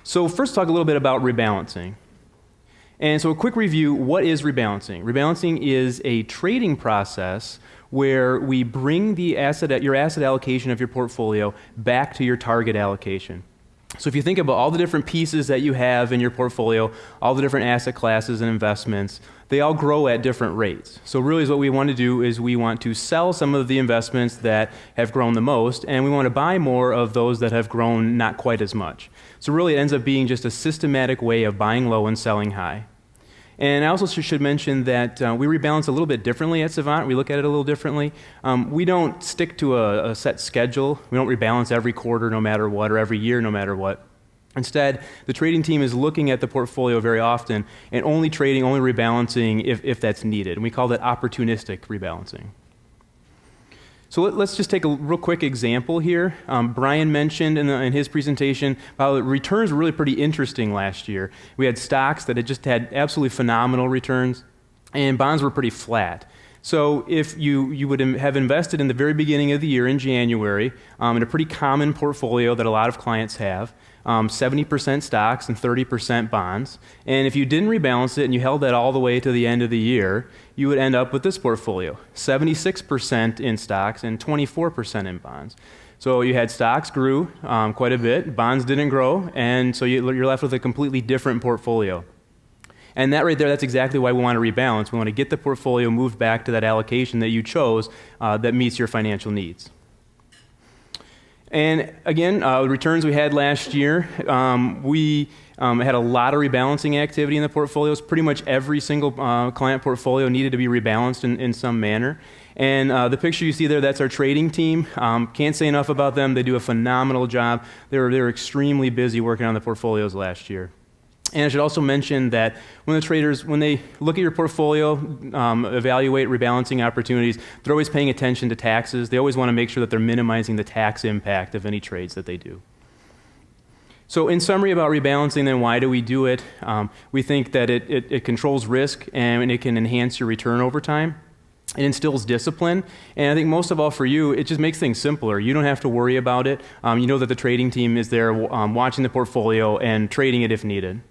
So first talk a little bit about rebalancing. And so a quick review, what is rebalancing? Rebalancing is a trading process where we bring your asset allocation of your portfolio back to your target allocation. So if you think about all the different pieces that you have in your portfolio, all the different asset classes and investments, they all grow at different rates. So really what we want to do is we want to sell some of the investments that have grown the most, and we want to buy more of those that have grown not quite as much. So really it ends up being just a systematic way of buying low and selling high. And I also should mention that we rebalance a little bit differently at Savant. We look at it a little differently. We don't stick to a set schedule. We don't rebalance every quarter no matter what, or every year no matter what. Instead, the trading team is looking at the portfolio very often and only trading, only rebalancing if that's needed. And we call that opportunistic rebalancing. So let's just take a real quick example here. Brian mentioned in his presentation how the returns were really pretty interesting last year. We had stocks that had just had absolutely phenomenal returns, and bonds were pretty flat. So if you would have invested in the very beginning of the year in January in a pretty common portfolio that a lot of clients have, 70% stocks and 30% bonds. And if you didn't rebalance it and you held that all the way to the end of the year, you would end up with this portfolio, 76% in stocks and 24% in bonds. So you had stocks grew quite a bit, bonds didn't grow, and so you're left with a completely different portfolio. And that right there, that's exactly why we want to rebalance. We want to get the portfolio moved back to that allocation that you chose that meets your financial needs. And again, the returns we had last year, we had a lot of rebalancing activity in the portfolios. Pretty much every single client portfolio needed to be rebalanced in some manner. And the picture you see there, that's our trading team. Can't say enough about them. They do a phenomenal job. They were extremely busy working on the portfolios last year. And I should also mention that when the traders, when they look at your portfolio, evaluate rebalancing opportunities, they're always paying attention to taxes. They always want to make sure that they're minimizing the tax impact of any trades that they do. So in summary about rebalancing, then why do we do it? We think that it controls risk and it can enhance your return over time. It instills discipline, and I think most of all for you, it just makes things simpler. You don't have to worry about it. You know that the trading team is there watching the portfolio and trading it if needed.